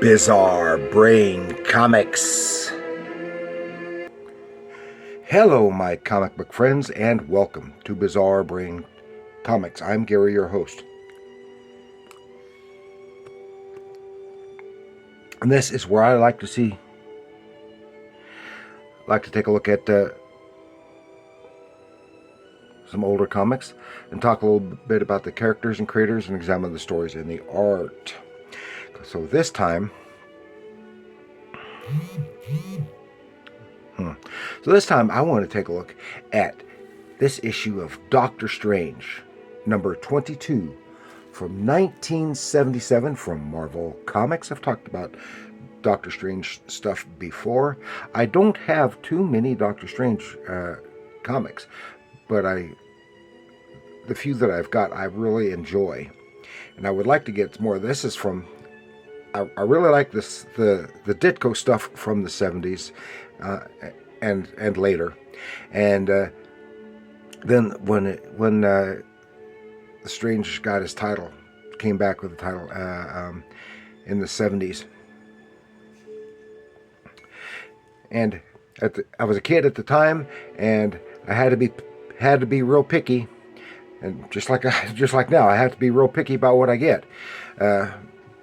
Bizarre Brain Comics. Hello, my comic book friends, and welcome to Bizarre Brain Comics. I'm Gary, your host. And this is where I like to take a look at some older comics and talk a little bit about the characters and creators and examine the stories and the art. So this time, I want to take a look at this issue of Doctor Strange, number 22, from 1977 from Marvel Comics. I've talked about Doctor Strange stuff before. I don't have too many Doctor Strange comics, but the few that I've got, I really enjoy, and I would like to get more. This is from. I really like this the Ditko stuff from the 70s and later, and then when Strange got his title, came back with the title in the 70s, and I was a kid at the time, and I had to be real picky, and just like now, I have to be real picky about what I get.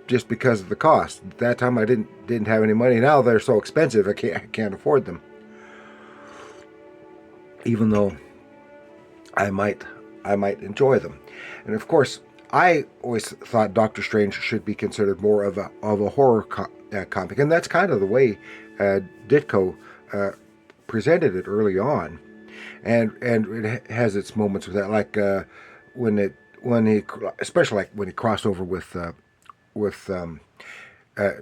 Just because of the cost. At that time I didn't have any money. Now they're so expensive I can't afford them. Even though I might enjoy them. And of course, I always thought Doctor Strange should be considered more of a horror comic, and that's kind of the way Ditko presented it early on. And it has its moments with that, like especially when he crossed over with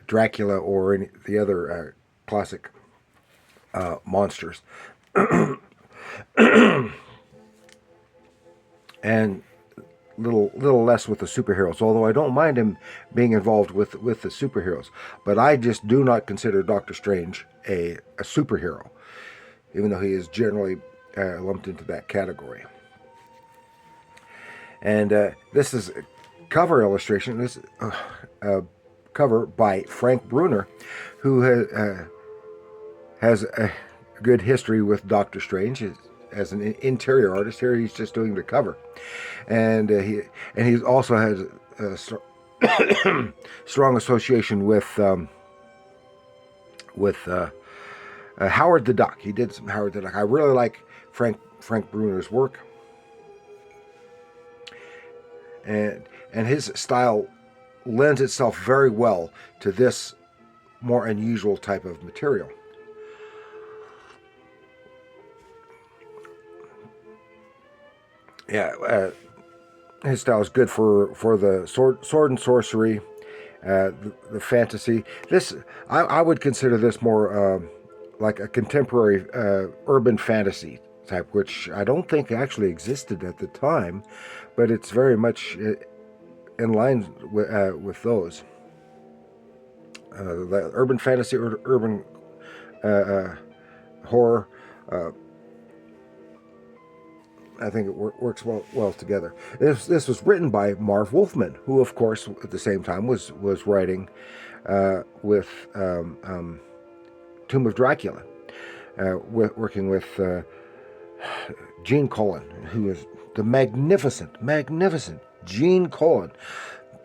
Dracula or any the other classic monsters, and little less with the superheroes. Although I don't mind him being involved with the superheroes, but I just do not consider Doctor Strange a superhero, even though he is generally lumped into that category. And this is cover illustration. This cover by Frank Brunner, who has a good history with Doctor Strange as an interior artist. Here he's just doing the cover, and he also has a strong association with Howard the Duck. He did some Howard the Duck. I really like Frank Brunner's work, and his style lends itself very well to this more unusual type of material. Yeah, his style is good for the sword and sorcery, the fantasy. This I would consider this more like a contemporary urban fantasy type, which I don't think actually existed at the time, but it's very much in line with those. The urban fantasy or urban horror, I think it works well together. This was written by Marv Wolfman, who, of course, at the same time was writing with Tomb of Dracula, working with Gene Colan, who is the magnificent Gene Colan,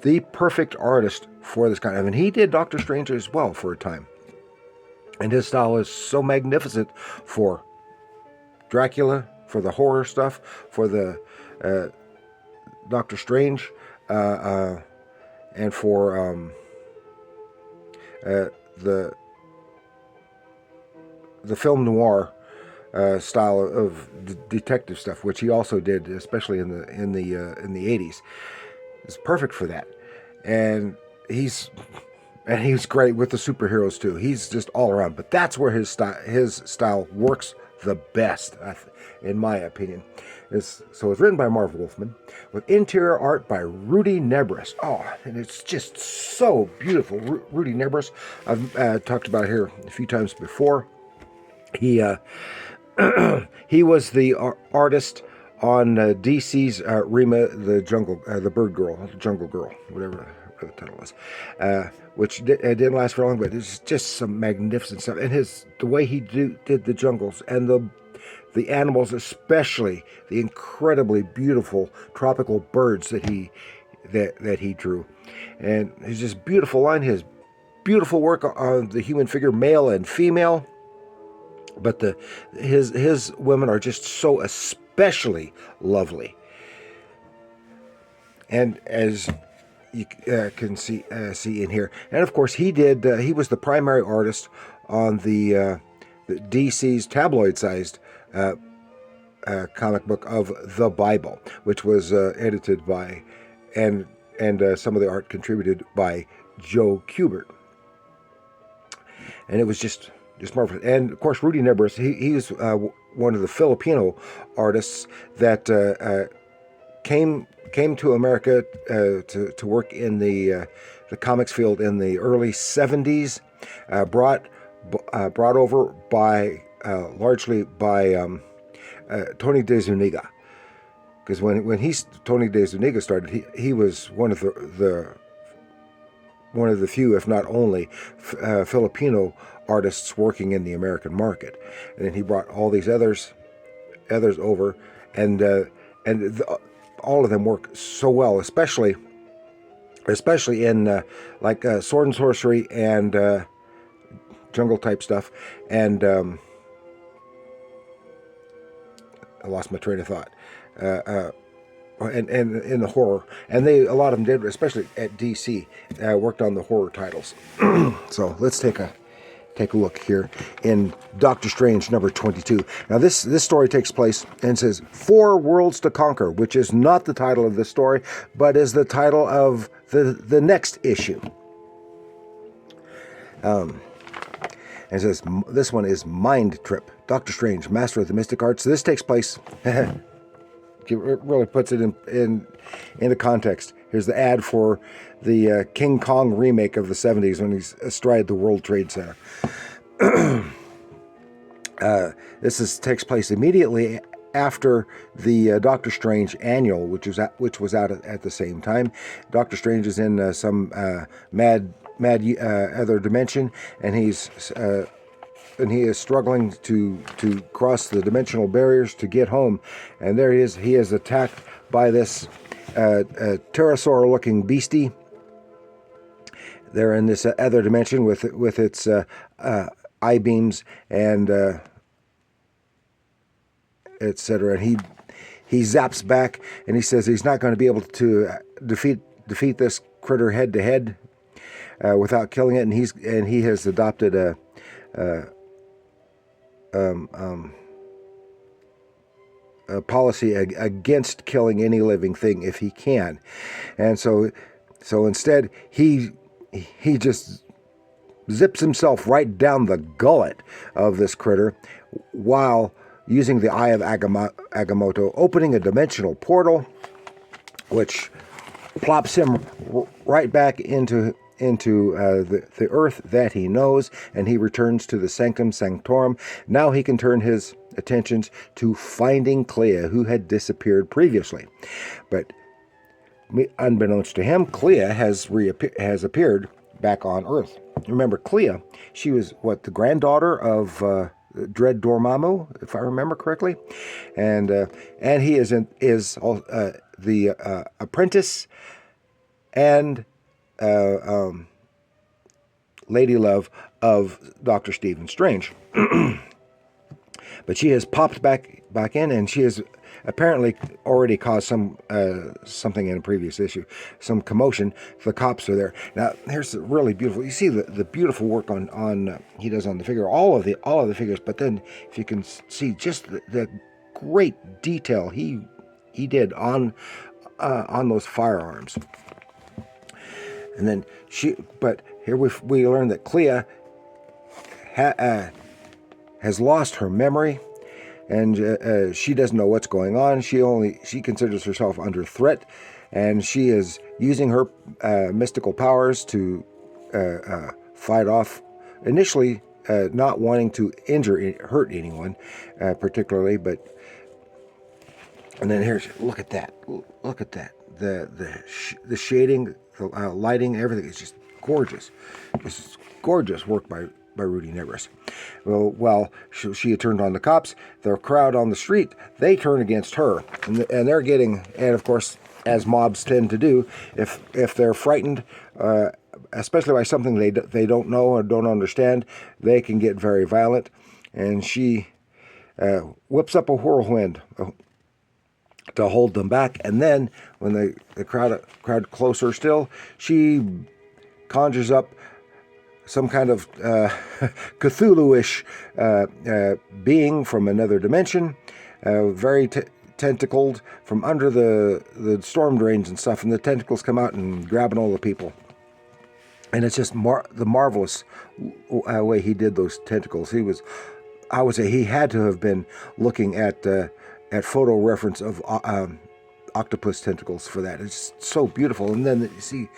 the perfect artist for this kind of. And he did Doctor Strange as well for a time. And his style is so magnificent for Dracula, for the horror stuff, for the Doctor Strange, and for the film noir style of detective stuff, which he also did, especially in the 80s. It's perfect for that, and he's great with the superheroes too. He's just all around. But that's where his style works the best, in my opinion. So it's written by Marv Wolfman with interior art by Rudy Nebres. Oh, and it's just so beautiful. Rudy Nebres, I've talked about here a few times before. He was the artist on DC's Rima, the Jungle Girl, whatever the title was, which didn't last for long, but it's just some magnificent stuff. And the way he did the jungles and the animals, especially the incredibly beautiful tropical birds that he drew, and his just beautiful line, his beautiful work on the human figure, male and female. But his women are just so especially lovely. And as you can see in here, and of course he was the primary artist on the DC's tabloid-sized comic book of the Bible, which was edited by and some of the art contributed by Joe Kubert, and it was just marvelous. And of course, Rudy Nebres, he's one of the Filipino artists that came to America to work in the comics field in the early 70s, brought over by largely by Tony de Zuniga, because when Tony de Zuniga started, he was one of the few, if not only, Filipino artists working in the American market. And then he brought all these others over, and all of them work so well, especially in like sword and sorcery and jungle type stuff. And I lost my train of thought. And in the horror, and a lot of them did, especially at DC, worked on the horror titles. So let's take a look here in Doctor Strange number 22. Now this story takes place and says 4 Worlds to Conquer, which is not the title of this story, but is the title of the next issue. And it says this one is Mind Trip. Doctor Strange, Master of the Mystic Arts. So this takes place. It really puts it into context. Here's the ad for the King Kong remake of the 70s when he's astride the World Trade Center. This takes place immediately after the Doctor Strange annual, which was out at the same time. Doctor Strange is in some mad other dimension, and he is struggling to cross the dimensional barriers to get home. And there he is. He is attacked by this pterosaur-looking beastie. They're in this other dimension with its eye beams and etc. And he zaps back, and he says he's not going to be able to defeat this critter head to head without killing it. And he has adopted a policy against killing any living thing if he can. And so instead he just zips himself right down the gullet of this critter while using the Eye of Agamotto, opening a dimensional portal, which plops him right back into the earth that he knows, and he returns to the Sanctum Sanctorum. Now he can turn his attentions to finding Clea, who had disappeared previously. But unbeknownst to him, Clea has appeared back on Earth. Remember, Clea, she was the granddaughter of Dread Dormammu, if I remember correctly, and he is the apprentice and lady love of Dr. Stephen Strange. But she has popped back in, and she has apparently already caused something in a previous issue, some commotion. The cops are there. Now, here's the really beautiful. You see the beautiful work on he does on the figure, all of the figures. But then, if you can see just the great detail he did on those firearms. And then but here we learn that Clea has lost her memory, and she doesn't know what's going on. She considers herself under threat, and she is using her mystical powers to fight off. Initially, not wanting to hurt anyone particularly, but And then here's, look at that. Look at that. The shading, the lighting, everything is just gorgeous. This is gorgeous work by Rudy Nebres. Well, she had turned on the cops. The crowd on the street, they turn against her, and they're getting, and of course, as mobs tend to do, if they're frightened, especially by something they don't know or don't understand, they can get very violent. And she whips up a whirlwind to hold them back, and then when the crowd closer still, she conjures up some kind of Cthulhu-ish being from another dimension, very tentacled from under the storm drains and stuff, and the tentacles come out and grabbing all the people. And it's just the marvelous way he did those tentacles. I would say he had to have been looking at photo reference of octopus tentacles for that. It's so beautiful. And then you see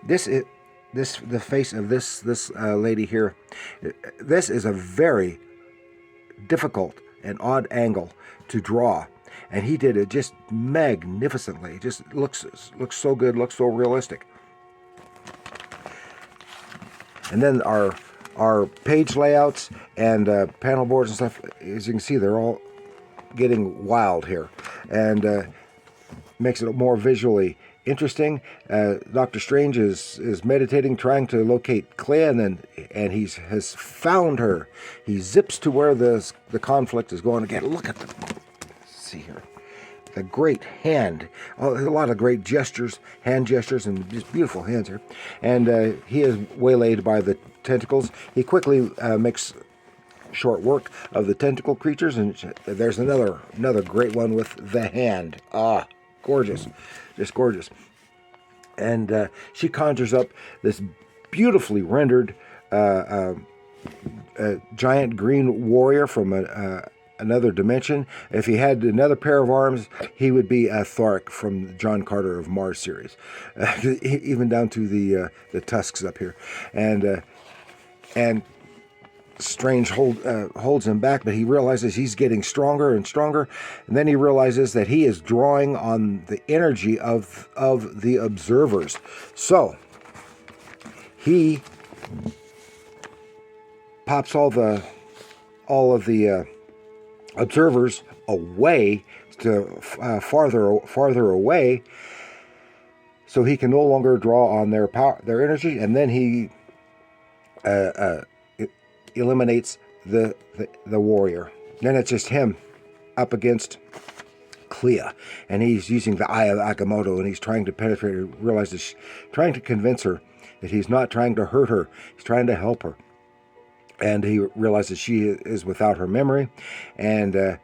the face of this lady here. This is a very difficult and odd angle to draw, and he did it just magnificently. It just looks so good, looks so realistic. And then our page layouts and panel boards and stuff, as you can see, they're all getting wild here, and makes it more visually interesting. Dr. Strange is meditating, trying to locate Clea, and he has found her. He zips to where the conflict is going again. Look at the, see here, the great hand. Oh, a lot of great gestures, hand gestures, and just beautiful hands here. And he is waylaid by the tentacles. He quickly makes short work of the tentacle creatures, and there's another great one with the hand. Ah, gorgeous, just gorgeous. And she conjures up this beautifully rendered giant green warrior from another dimension. If he had another pair of arms, he would be Thoric from the John Carter of Mars series, even down to the tusks up here. And Strange holds him back, but he realizes he's getting stronger and stronger, and then he realizes that he is drawing on the energy of the observers. So he pops all of the observers away to farther away, so he can no longer draw on their power, their energy, and then he eliminates the warrior. Then it's just him up against Clea, and he's using the Eye of Agamotto, and he's trying to penetrate her, realizes, trying to convince her that he's not trying to hurt her, he's trying to help her. And he realizes she is without her memory, and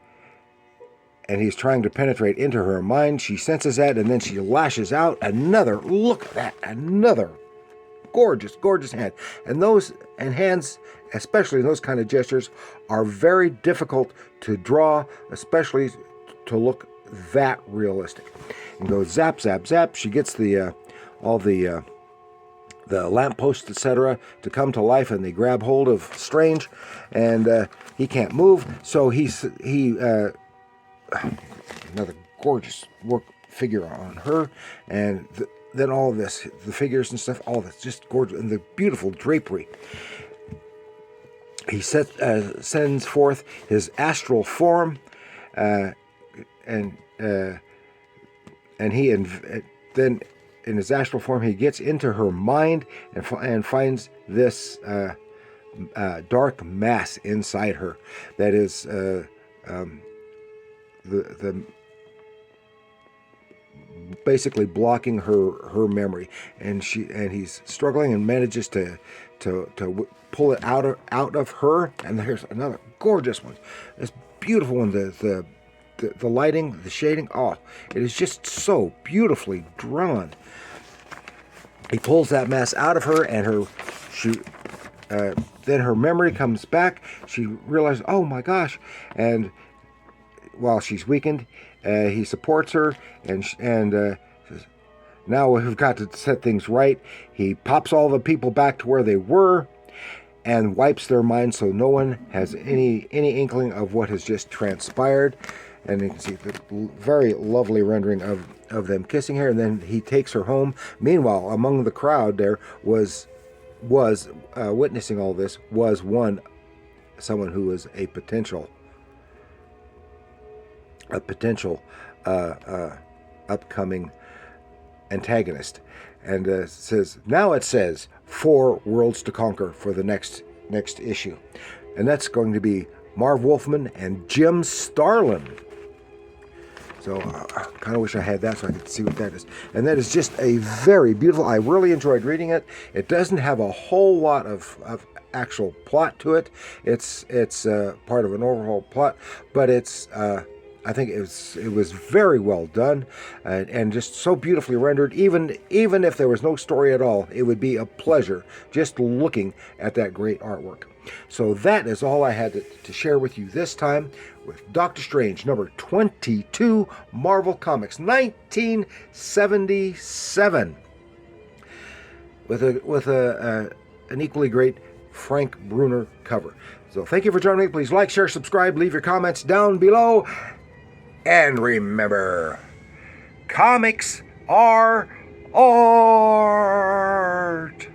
he's trying to penetrate into her mind. She senses that, and then she lashes out. Look at that, another gorgeous hand. And hands, especially those kind of gestures, are very difficult to draw, especially to look that realistic. And goes zap, zap, zap. She gets all the lampposts, etc., to come to life, and they grab hold of Strange, and he can't move. So he another gorgeous work figure on her, and then all of this, the figures and stuff, all that's just gorgeous, and the beautiful drapery. He sends forth his astral form, and then in his astral form he gets into her mind and finds this dark mass inside her that is the basically blocking her memory, and he's struggling and manages to pull it out of her. And here's another gorgeous one, this beautiful one. The lighting, the shading, oh, it is just so beautifully drawn. He pulls that mass out of her, and then her memory comes back. She realizes, oh my gosh, and while she's weakened, he supports her, and says, now we've got to set things right. He pops all the people back to where they were and wipes their minds so no one has any inkling of what has just transpired. And you can see the very lovely rendering of them kissing here, and then he takes her home. Meanwhile, among the crowd there was witnessing all this was someone who was a potential upcoming antagonist, and now it says 4 worlds to conquer for the next issue, and that's going to be Marv Wolfman and Jim Starlin. So I kind of wish I had that so I could see what that is. And that is just a very beautiful, I really enjoyed reading it. It doesn't have a whole lot of actual plot to it. It's part of an overall plot, but it's I think it was very well done, and just so beautifully rendered. Even if there was no story at all, it would be a pleasure just looking at that great artwork. So that is all I had to share with you this time with Doctor Strange number 22, Marvel Comics, 1977, with an equally great Frank Brunner cover. So thank you for joining me. Please like, share, subscribe, leave your comments down below. And remember, comics are art.